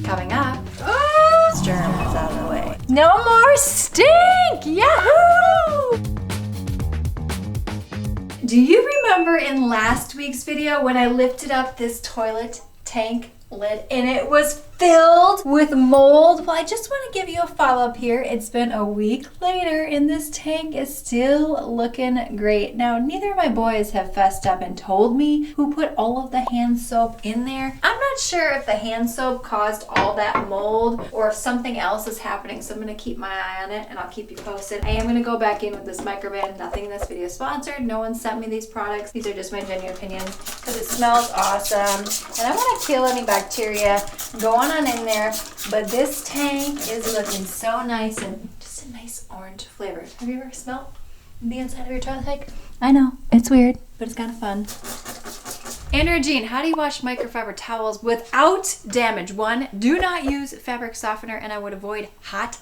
Coming up, germs out of the way. No more stink! Yahoo! Do you remember in last week's video when I lifted up this toilet tank lid and it was filled with mold? Well, I just want to give you a follow-up here. It's been a week later and this tank is still looking great. Now, neither of my boys have fessed up and told me who put all of the hand soap in there. I'm not sure if the hand soap caused all that mold or if something else is happening, so I'm going to keep my eye on it and I'll keep you posted. I am going to go back in with this microban. Nothing in this video is sponsored. No one sent me these products. These are just my genuine opinions because it smells awesome and I want to kill any bacteria going on in there, but this tank is looking so nice and just a nice orange flavor. Have you ever smelled the inside of your toilet tank? I know, it's weird, but it's kind of fun. Andrea Jean, how do you wash microfiber towels without damage? 1, do not use fabric softener, and I would avoid hot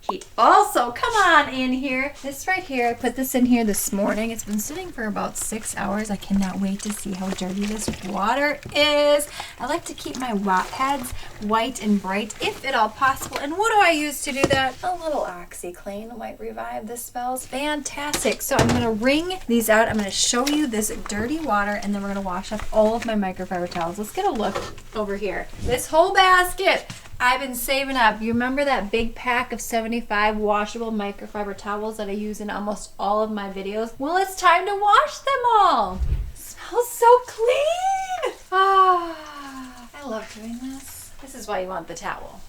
heat. Also, come on in here. This right here, I put this in here this morning. It's been sitting for about 6 hours. I cannot wait to see how dirty this water is. I like to keep my wap pads white and bright if at all possible. And what do I use to do that? A little OxyClean might revive. This smells fantastic. So I'm gonna wring these out. I'm gonna show you this dirty water and then we're gonna wash up all of my microfiber towels. Let's get a look over here. This whole basket I've been saving up. You remember that big pack of 75 washable microfiber towels that I use in almost all of my videos? Well, it's time to wash them all. It smells so clean. I love doing this. This is why you want the towel.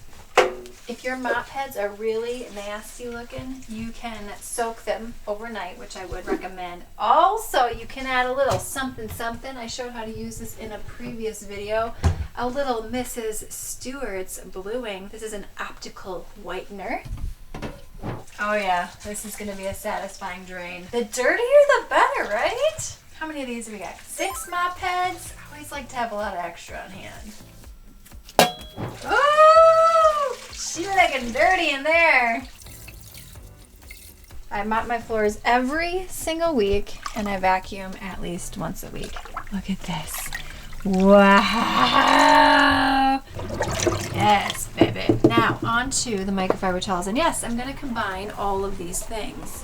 If your mop heads are really nasty looking, you can soak them overnight, which I would recommend. Also, you can add a little something. I showed how to use this in a previous video. A little Mrs. Stewart's bluing. This is an optical whitener. Oh yeah, this is gonna be a satisfying drain. The dirtier the better, right? How many of these have we got? 6 mop heads. I always like to have a lot of extra on hand. Oh, she's looking dirty in there. I mop my floors every single week and I vacuum at least once a week. Look at this. Wow. Yes, baby. Now on to the microfiber towels. And yes, I'm going to combine all of these things.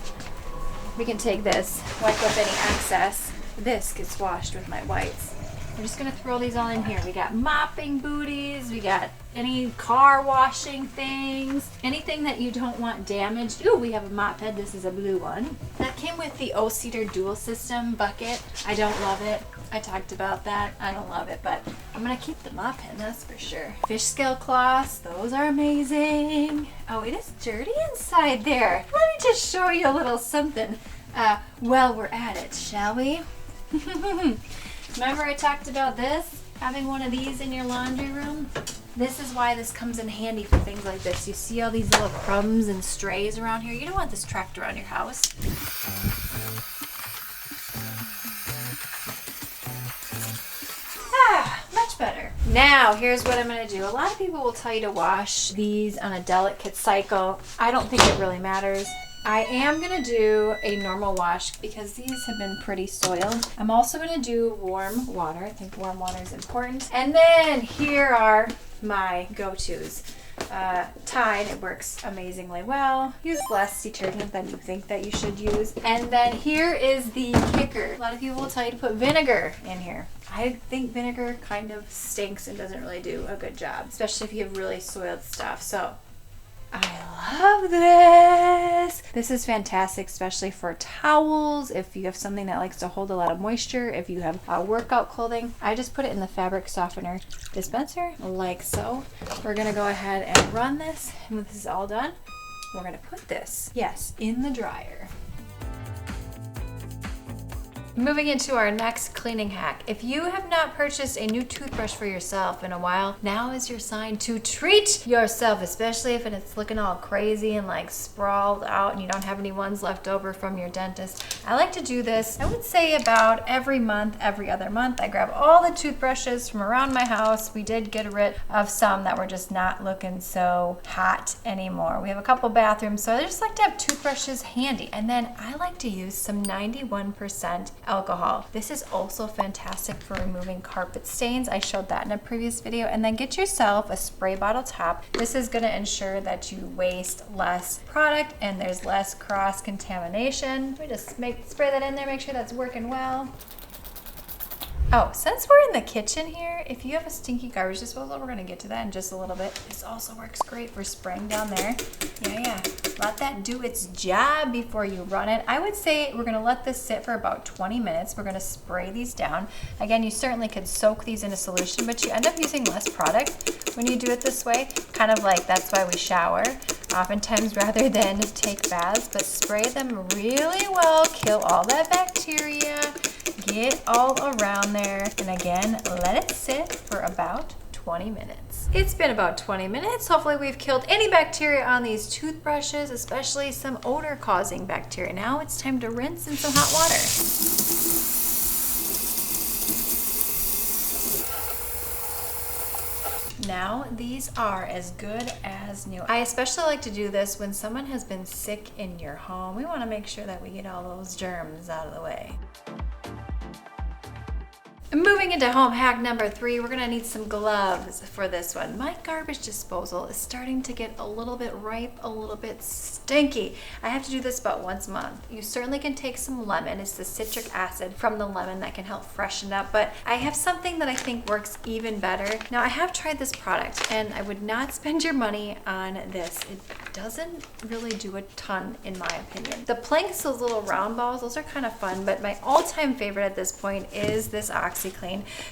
We can take this, wipe up any excess. This gets washed with my whites. We're just gonna throw these all in here. We got mopping booties, we got any car washing things, anything that you don't want damaged. Ooh, we have a mop head. This is a blue one. That came with the O-Seater dual system bucket. I don't love it. I talked about that. I don't love it, but I'm gonna keep the mop head, that's for sure. Fish scale cloths, those are amazing. Oh, it is dirty inside there. Let me just show you a little something while we're at it, shall we? Remember I talked about this? Having one of these in your laundry room? This is why this comes in handy for things like this. You see all these little crumbs and strays around here? You don't want this tracked around your house. Much better. Now, here's what I'm going to do. A lot of people will tell you to wash these on a delicate cycle. I don't think it really matters. I am going to do a normal wash because these have been pretty soiled. I'm also going to do warm water. I think warm water is important. And then here are my go-tos. Tide, it works amazingly well. Use less detergent than you think that you should use. And then here is the kicker. A lot of people will tell you to put vinegar in here. I think vinegar kind of stinks and doesn't really do a good job, especially if you have really soiled stuff. So I love this. This is fantastic, especially for towels. If you have something that likes to hold a lot of moisture, if you have workout clothing. I just put it in the fabric softener dispenser like so. We're gonna go ahead and run this. And when this is all done, we're gonna put this, yes, in the dryer. Moving into our next cleaning hack. If you have not purchased a new toothbrush for yourself in a while, now is your sign to treat yourself, especially if it's looking all crazy and like sprawled out and you don't have any ones left over from your dentist. I like to do this, I would say about every month, every other month. I grab all the toothbrushes from around my house. We did get rid of some that were just not looking so hot anymore. We have a couple bathrooms, so I just like to have toothbrushes handy. And then I like to use some 91% alcohol. This is also fantastic for removing carpet stains. I showed that in a previous video. And then get yourself a spray bottle top. This is gonna ensure that you waste less product and there's less cross-contamination. We just spray that in there, make sure that's working well. Oh, since we're in the kitchen here, if you have a stinky garbage disposal, we're gonna get to that in just a little bit. This also works great for spraying down there. Yeah. Let that do its job before you run it. I would say we're gonna let this sit for about 20 minutes. We're gonna spray these down. Again, you certainly could soak these in a solution, but you end up using less product when you do it this way. Kind of like that's why we shower, oftentimes rather than take baths, but spray them really well, kill all that bacteria, get all around there, and again, let it sit for about 20 minutes. It's been about 20 minutes. Hopefully we've killed any bacteria on these toothbrushes, especially some odor-causing bacteria. Now it's time to rinse in some hot water. Now these are as good as new. I especially like to do this when someone has been sick in your home. We want to make sure that we get all those germs out of the way. Moving into home hack number 3, we're gonna need some gloves for this one. My garbage disposal is starting to get a little bit ripe, a little bit stinky. I have to do this about once a month. You certainly can take some lemon. It's the citric acid from the lemon that can help freshen it up, but I have something that I think works even better. Now I have tried this product and I would not spend your money on this. It doesn't really do a ton in my opinion. The planks, those little round balls, those are kind of fun, but my all-time favorite at this point is this OxiClean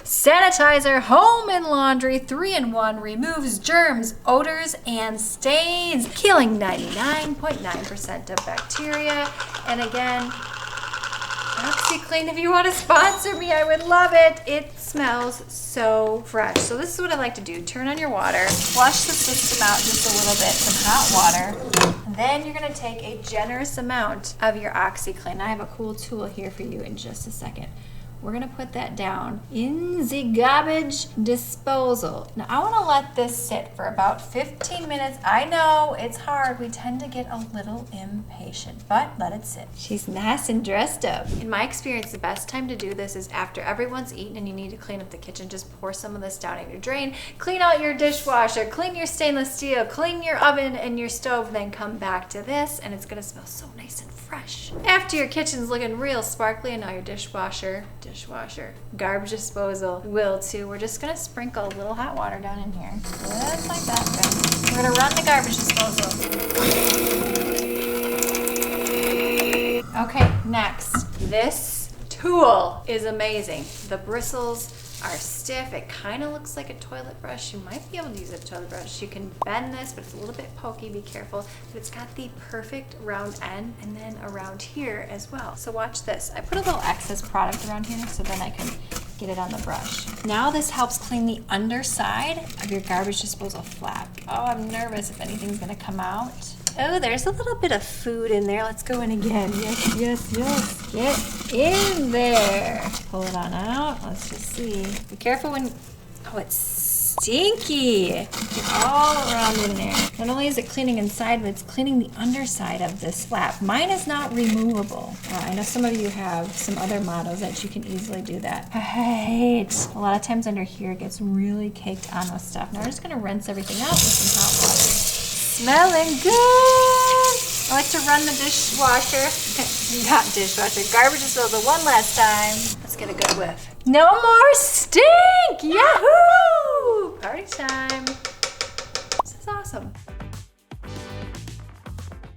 Sanitizer Home and Laundry 3-in-1, removes germs, odors, and stains, killing 99.9% of bacteria. And again, OxiClean, if you want to sponsor me, I would love it. It smells so fresh. So this is what I like to do. Turn on your water, flush the system out just a little bit, some hot water. Then you're going to take a generous amount of your OxiClean. I have a cool tool here for you in just a second. We're gonna put that down in the garbage disposal. Now I wanna let this sit for about 15 minutes. I know it's hard. We tend to get a little impatient, but let it sit. She's nice and dressed up. In my experience, the best time to do this is after everyone's eaten and you need to clean up the kitchen. Just pour some of this down in your drain, clean out your dishwasher, clean your stainless steel, clean your oven and your stove, then come back to this and it's gonna smell so nice and fresh. After your kitchen's looking real sparkly and now your dishwasher, garbage disposal will too. We're just gonna sprinkle a little hot water down in here. Just like that. Right? We're gonna run the garbage disposal. Okay, next. This tool is amazing. The bristles are stiff. It kind of looks like a toilet brush. You might be able to use a toilet brush. You can bend this, but it's a little bit pokey. Be careful. But it's got the perfect round end and then around here as well. So watch this. I put a little excess product around here so then I can get it on the brush. Now this helps clean the underside of your garbage disposal flap. Oh, I'm nervous if anything's gonna come out. Oh, there's a little bit of food in there. Let's go in again. Yes. Get in there. Pull it on out. Let's just see. Be careful when, oh, it's stinky. Get all around in there. Not only is it cleaning inside, but it's cleaning the underside of this flap. Mine is not removable. I know some of you have some other models that you can easily do that. Right. A lot of times under here it gets really caked on with stuff. Now we're just gonna rinse everything out with some hot water. Smelling good. I like to run the dishwasher, not dishwasher, garbage disposal one last time. Let's get a good whiff. No more stink! Yahoo! Party time. This is awesome.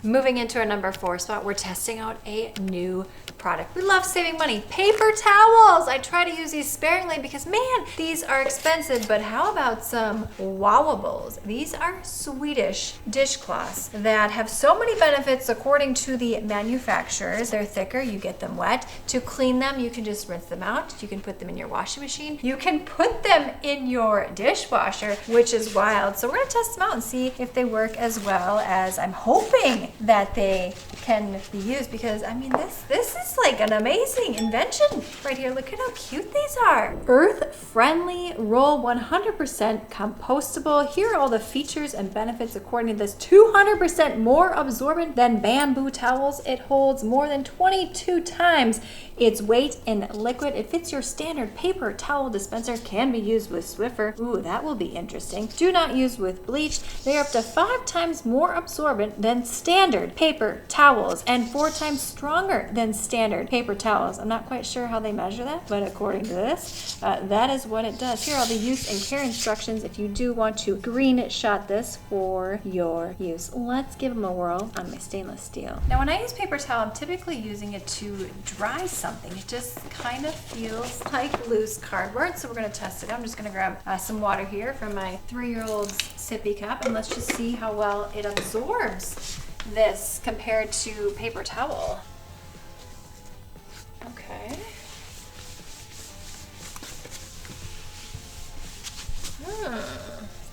Moving into our number 4 spot, we're testing out a new product. We love saving money. Paper towels. I try to use these sparingly because, man, these are expensive, but how about some wowables? These are Swedish dishcloths that have so many benefits according to the manufacturers. They're thicker, you get them wet. To clean them, you can just rinse them out. You can put them in your washing machine. You can put them in your dishwasher, which is wild. So we're gonna test them out and see if they work as well as I'm hoping that they can be used, because I mean this is like an amazing invention right here. Look at how cute these are. Earth friendly, roll 100% compostable. Here are all the features and benefits according to this. 200% more absorbent than bamboo towels. It holds more than 22 times its weight in liquid. It fits your standard paper towel dispenser. Can be used with Swiffer. Ooh, that will be interesting. Do not use with bleach. They are up to 5 times more absorbent than standard paper towels and 4 times stronger than standard paper towels. I'm not quite sure how they measure that, but according to this, that is what it does. Here are all the use and care instructions if you do want to green shot this for your use. Let's give them a whirl on my stainless steel. Now when I use paper towel, I'm typically using it to dry something. It just kind of feels like loose cardboard, so we're going to test it. I'm just going to grab some water here from my 3-year-old's sippy cup, and let's just see how well it absorbs this compared to paper towel. Okay.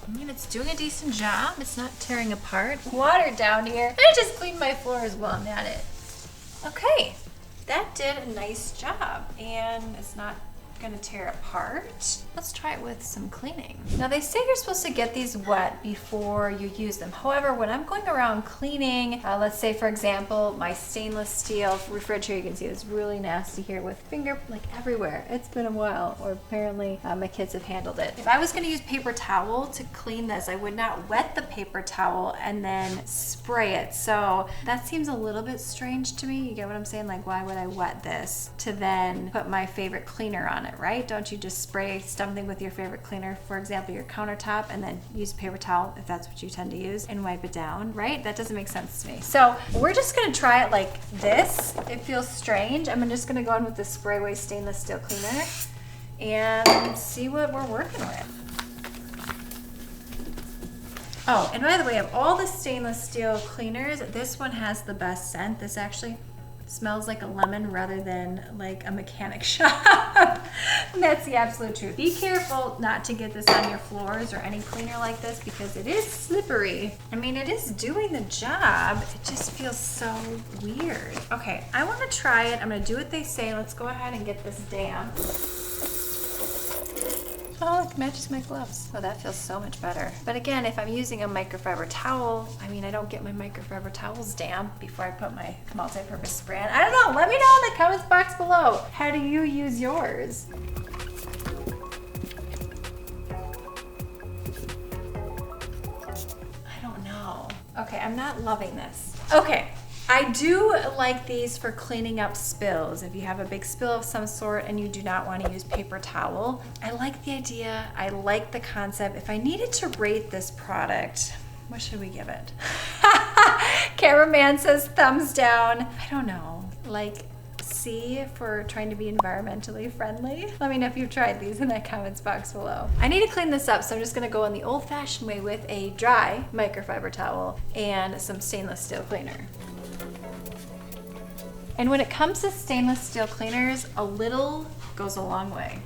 I mean, it's doing a decent job. It's not tearing apart. Water down here. I just cleaned my floors while I'm at it. Okay, that did a nice job, and it's not gonna tear apart. Let's try it with some cleaning. Now they say you're supposed to get these wet before you use them. However, when I'm going around cleaning, let's say for example, my stainless steel refrigerator, you can see it's really nasty here with finger like everywhere. It's been a while, or apparently my kids have handled it. If I was gonna use paper towel to clean this, I would not wet the paper towel and then spray it. So that seems a little bit strange to me. You get what I'm saying? Like, why would I wet this to then put my favorite cleaner on it, right? Don't you just spray something with your favorite cleaner, for example, your countertop, and then use a paper towel if that's what you tend to use and wipe it down, right? That doesn't make sense to me. So we're just gonna try it like this. It feels strange. I'm just gonna go in with the Sprayway stainless steel cleaner and see what we're working with. Oh, and by the way, of all the stainless steel cleaners, this one has the best scent. This actually smells like a lemon rather than like a mechanic shop. That's the absolute truth. Be careful not to get this on your floors or any cleaner like this, because it is slippery. I mean, it is doing the job. It just feels so weird. Okay, I want to try it. I'm going to do what they say. Let's go ahead and get this damp. Oh, it matches my gloves. Oh, that feels so much better. But again, if I'm using a microfiber towel, I mean, I don't get my microfiber towels damp before I put my multi-purpose spray on. I don't know. Let me know in the comments box below. How do you use yours? I don't know. Okay, I'm not loving this. Okay. I do like these for cleaning up spills. If you have a big spill of some sort and you do not want to use paper towel, I like the idea. I like the concept. If I needed to rate this product, what should we give it? Cameraman says thumbs down. I don't know, like C for trying to be environmentally friendly. Let me know if you've tried these in the comments box below. I need to clean this up, so I'm just gonna go in the old-fashioned way with a dry microfiber towel and some stainless steel cleaner. And when it comes to stainless steel cleaners, a little goes a long way.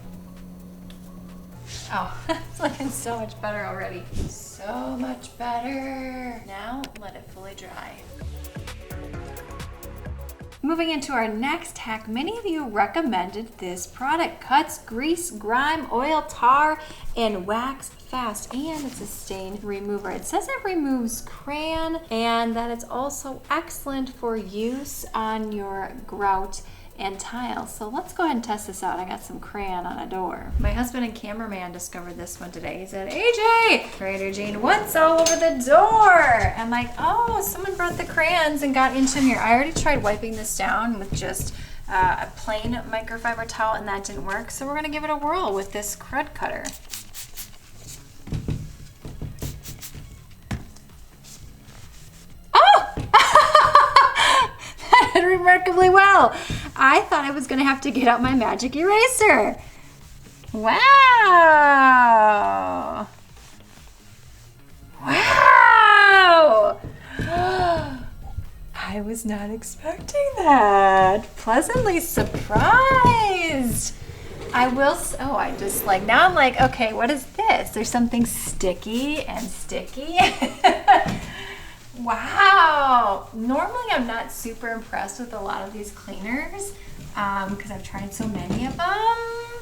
Oh, it's looking so much better already. So much better. Now, let it fully dry. Moving into our next hack, many of you recommended this product. Cuts, grease, grime, oil, tar, and wax fast, and it's a stain remover. It says it removes crayon and that it's also excellent for use on your grout and tile. So let's go ahead and test this out. I got some crayon on a door. My husband and cameraman discovered this one today. He said, AJ, Trader Jean, what's all over the door? I'm like, oh, someone brought the crayons and got into here. I already tried wiping this down with just a plain microfiber towel and that didn't work. So we're gonna give it a whirl with this crud cutter. Remarkably well. I thought I was gonna have to get out my magic eraser. Wow. Wow. I was not expecting that. Pleasantly surprised. I will, oh, I just like, now I'm like, okay, what is this? There's something sticky and sticky. Wow. Normally I'm not super impressed with a lot of these cleaners because I've tried so many of them.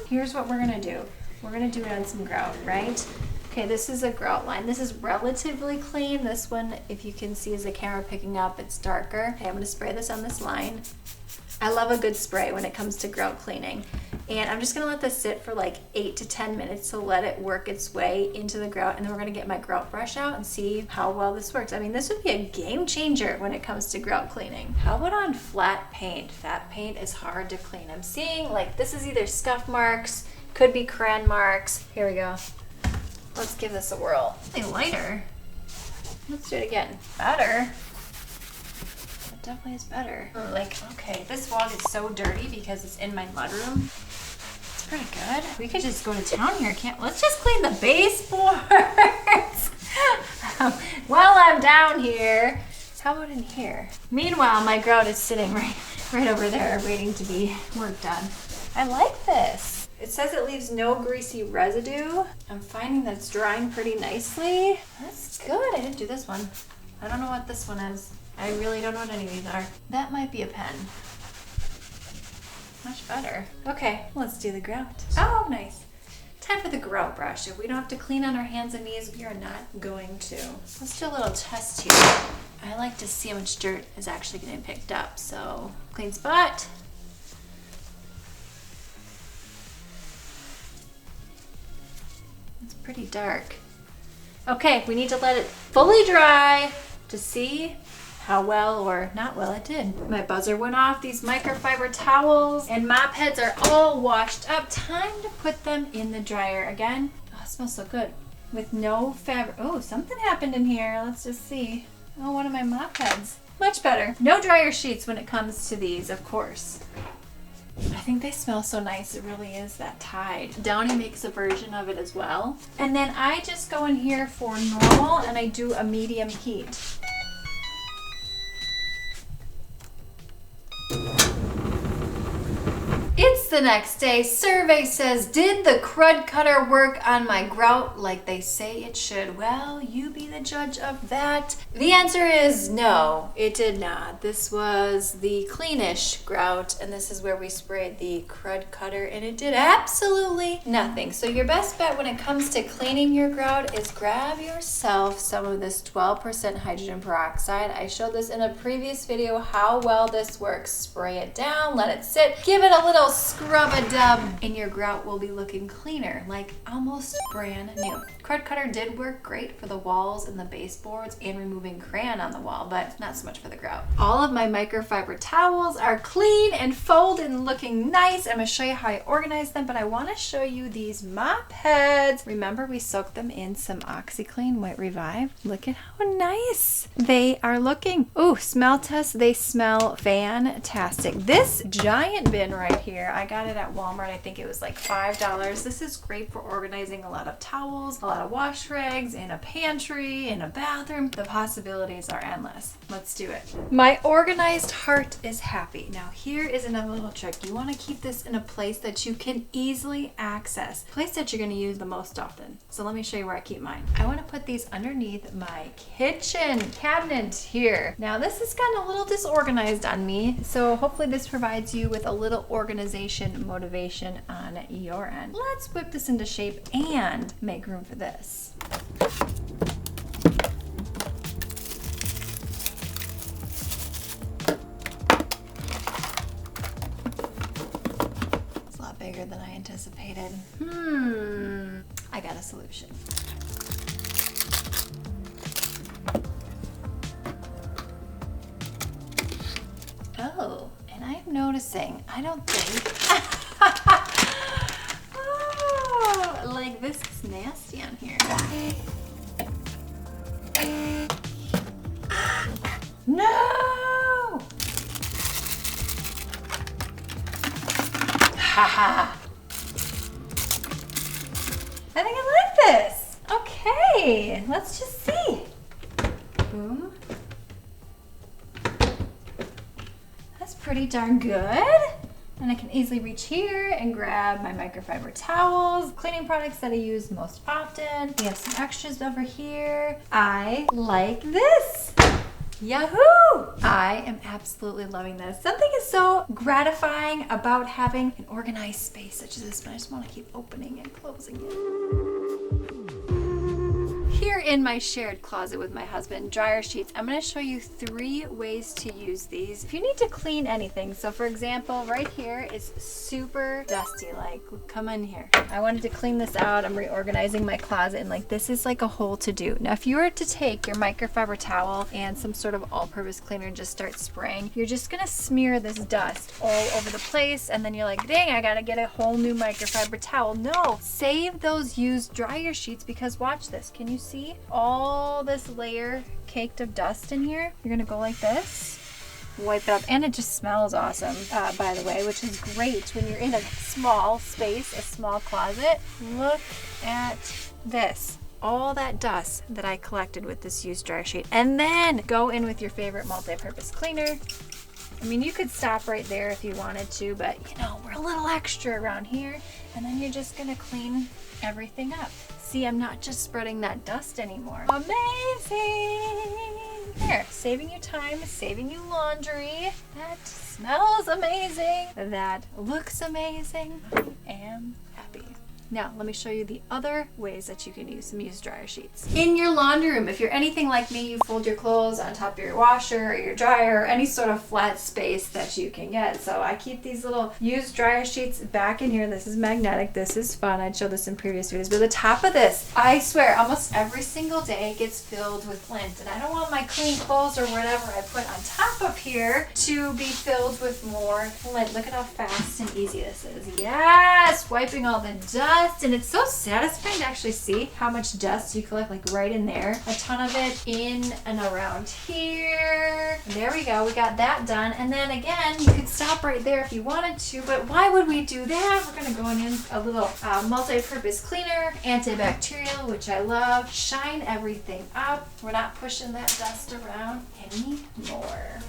Here's what we're gonna do. We're gonna do it on some grout, right? Okay, this is a grout line. This is relatively clean. This one, if you can see as the camera picking up, it's darker. Okay, I'm gonna spray this on this line. I love a good spray when it comes to grout cleaning. And I'm just gonna let this sit for like 8 to 10 minutes to let it work its way into the grout. And then we're gonna get my grout brush out and see how well this works. I mean, this would be a game changer when it comes to grout cleaning. How about on flat paint? Flat paint is hard to clean. I'm seeing like, this is either scuff marks, could be crayon marks. Here we go. Let's give this a whirl. Hey, lighter. Let's do it again. Better. It definitely is better. Like, okay, this wall is so dirty because it's in my mudroom. It's pretty good. We could just go to town here, can't? Let's just clean the baseboards while I'm down here. How about in here? Meanwhile, my grout is sitting right over there, waiting to be worked on. I like this. It says it leaves no greasy residue. I'm finding that it's drying pretty nicely. That's good. I didn't do this one. I don't know what this one is. I really don't know what any of these are. That might be a pen. Much better. Okay, let's do the grout. Oh, nice. Time for the grout brush. If we don't have to clean on our hands and knees, we are not going to. Let's do a little test here. I like to see how much dirt is actually getting picked up. So, clean spot. It's pretty dark. Okay, we need to let it fully dry to see how well or not well it did. My buzzer went off. These microfiber towels and mop heads are all washed up. Time to put them in the dryer again. Oh, it smells so good. With no fabric. Oh, something happened in here. Let's just see. Oh, one of my mop heads. Much better. No dryer sheets when it comes to these, of course. I think they smell so nice. It really is that Tide. Downy makes a version of it as well. And then I just go in here for normal and I do a medium heat. It's the next day. Survey says, did the crud cutter work on my grout like they say it should? Well, you be the judge of that. The answer is no, it did not. This was the cleanish grout, and this is where we sprayed the crud cutter, and it did absolutely nothing. So your best bet when it comes to cleaning your grout is grab yourself some of this 12% hydrogen peroxide. I showed this in a previous video how well this works. Spray it down, let it sit, give it a little scrub-a-dub, and your grout will be looking cleaner, like almost brand new. Crud cutter did work great for the walls and the baseboards and removing crayon on the wall, but not so much for the grout. All of my microfiber towels are clean and folded and looking nice. I'm gonna show you how I organize them, but I wanna show you these mop heads. Remember we soaked them in some OxiClean White Revive? Look at how nice they are looking. Oh, smell test, they smell fantastic. This giant bin right here, I got it at Walmart. I think it was like $5. This is great for organizing a lot of towels, a lot of wash rags in a pantry, in a bathroom. The possibilities are endless. Let's do it. My organized heart is happy. Now here is another little trick. You want to keep this in a place that you can easily access, a place that you're going to use the most often. So let me show you where I keep mine. I want to put these underneath my kitchen cabinet here. Now this has gotten a little disorganized on me, so hopefully this provides you with a little organization motivation on your end. Let's whip this into shape and make room for this. It's a lot bigger than I anticipated. I got a solution. Oh, and I'm noticing, I don't think, oh, like this is nasty on here. No! Haha. I think I like this. Okay, let's just see. Boom. That's pretty darn good. And I can easily reach here and grab my microfiber towels, cleaning products that I use most often. We have some extras over here. I like this. Yahoo! I am absolutely loving this. Something is so gratifying about having an organized space such as this, but I just want to keep opening and closing it. Here in my shared closet with my husband, dryer sheets, I'm going to show you 3 ways to use these. If you need to clean anything, so for example, right here is super dusty, like come in here. I wanted to clean this out. I'm reorganizing my closet and like this is like a whole to do. Now if you were to take your microfiber towel and some sort of all-purpose cleaner and just start spraying, you're just going to smear this dust all over the place and then you're like, dang, I got to get a whole new microfiber towel. No, save those used dryer sheets because watch this. Can you see all this layer caked of dust in here? You're gonna go like this, wipe it up, and it just smells awesome, by the way, which is great when you're in a small space, a small closet. Look at this. All that dust that I collected with this used dryer sheet. And then go in with your favorite multi-purpose cleaner. I mean, you could stop right there if you wanted to, but you know, we're a little extra around here. And then you're just gonna clean everything up. See, I'm not just spreading that dust anymore. Amazing! There, saving you time, saving you laundry. That smells amazing. That looks amazing. I am happy. Now, let me show you the other ways that you can use some used dryer sheets. In your laundry room, if you're anything like me, you fold your clothes on top of your washer or your dryer, or any sort of flat space that you can get. So I keep these little used dryer sheets back in here. This is magnetic. This is fun. I'd show this in previous videos. But the top of this, I swear, almost every single day gets filled with lint. And I don't want my clean clothes or whatever I put on top of here to be filled with more lint. Look at how fast and easy this is. Yes! Wiping all the dust. And it's so satisfying to actually see how much dust you collect, like right in there. A ton of it in and around here. There we go, we got that done. And then again, you could stop right there if you wanted to, but why would we do that? We're gonna go in a little multi-purpose cleaner, antibacterial, which I love. Shine everything up. We're not pushing that dust around anymore.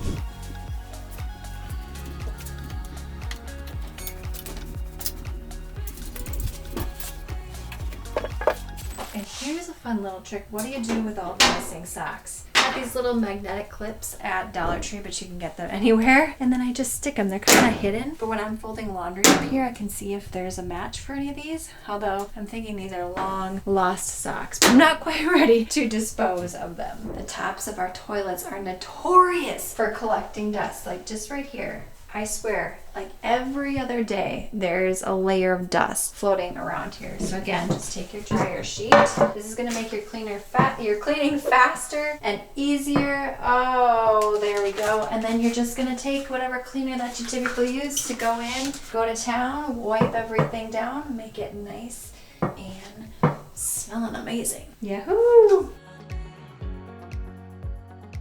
And here's a fun little trick. What do you do with all the missing socks? I have these little magnetic clips at Dollar Tree, but you can get them anywhere. And then I just stick them. They're kind of hidden. But when I'm folding laundry up here, I can see if there's a match for any of these. Although I'm thinking these are long lost socks, but I'm not quite ready to dispose of them. The tops of our toilets are notorious for collecting dust. Like just right here. I swear, like every other day, there's a layer of dust floating around here. So again, just take your dryer sheet. This is gonna make your cleaning faster and easier. Oh, there we go. And then you're just gonna take whatever cleaner that you typically use to go in, go to town, wipe everything down, make it nice and smelling amazing. Yahoo!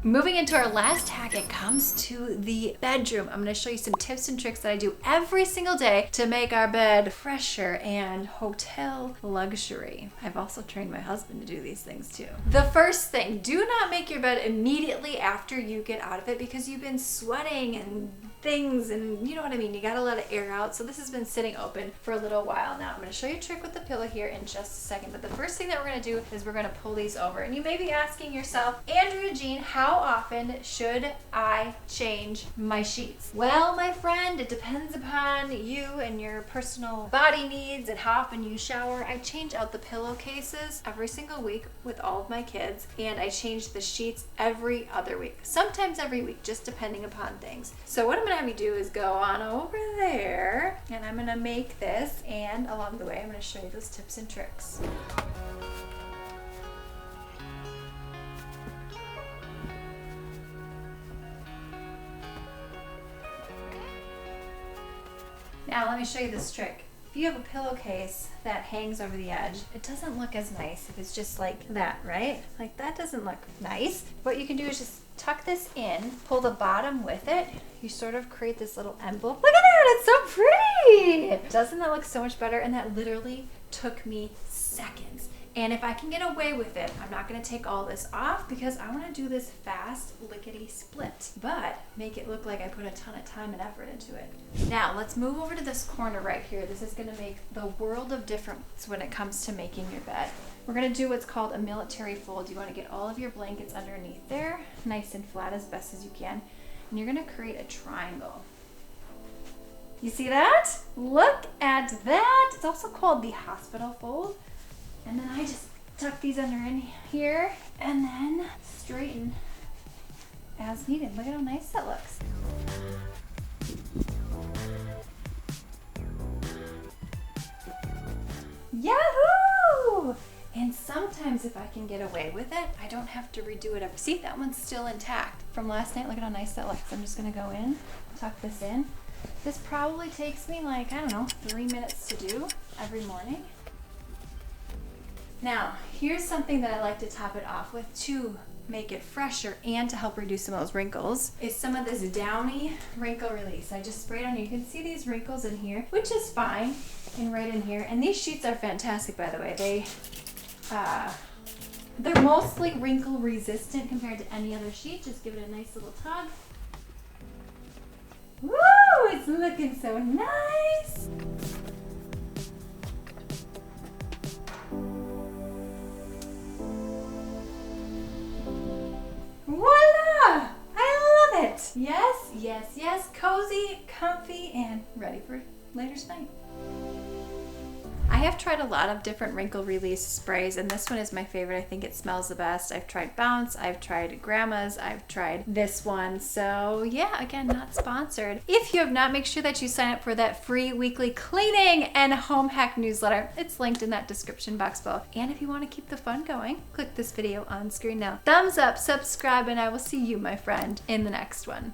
Moving into our last hack, it comes to the bedroom. I'm going to show you some tips and tricks that I do every single day to make our bed fresher and hotel luxury. I've also trained my husband to do these things too. The first thing, do not make your bed immediately after you get out of it because you've been sweating and things and you know what I mean, you gotta let it air out. So this has been sitting open for a little while now. I'm gonna show you a trick with the pillow here in just a second, but the first thing that we're gonna do is we're gonna pull these over. And you may be asking yourself, Andrea Jean, how often should I change my sheets? Well, my friend, it depends upon you and your personal body needs and how often you shower. I change out the pillowcases every single week with all of my kids, and I change the sheets every other week, sometimes every week, just depending upon things. So what I'm gonna have you do is go on over there, and I'm gonna make this, and along the way I'm gonna show you those tips and tricks. Now let me show you this trick. If you have a pillowcase that hangs over the edge, it doesn't look as nice if it's just like that, right? Like that doesn't look nice. What you can do is just tuck this in, pull the bottom with it. You sort of create this little envelope. Look at that, it's so pretty! Doesn't that look so much better? And that literally took me seconds. And if I can get away with it, I'm not gonna take all this off because I wanna do this fast lickety split, but make it look like I put a ton of time and effort into it. Now let's move over to this corner right here. This is gonna make the world of difference when it comes to making your bed. We're gonna do what's called a military fold. You wanna get all of your blankets underneath there, nice and flat as best as you can. And you're gonna create a triangle. You see that? Look at that. It's also called the hospital fold. And then I just tuck these under in here and then straighten as needed. Look at how nice that looks. Yahoo! And sometimes if I can get away with it, I don't have to redo it ever. See, that one's still intact from last night. Look at how nice that looks. I'm just gonna go in, tuck this in. This probably takes me like, I don't know, 3 minutes to do every morning. Now, here's something that I like to top it off with to make it fresher and to help reduce some of those wrinkles is some of this Downy wrinkle release. I just sprayed on you. You can see these wrinkles in here, which is fine, and right in here. And these sheets are fantastic, by the way. They're mostly wrinkle resistant compared to any other sheet. Just give it a nice little tug. Woo! It's looking so nice. Voila! I love it. Yes, yes, yes. Cozy, comfy, and ready for later tonight. I have tried a lot of different wrinkle release sprays, and this one is my favorite. I think it smells the best. I've tried Bounce, I've tried Grandma's, I've tried this one. So yeah, again, not sponsored. If you have not, make sure that you sign up for that free weekly cleaning and home hack newsletter. It's linked in that description box below. And if you want to keep the fun going, click this video on screen now. Thumbs up, subscribe, and I will see you, my friend, in the next one.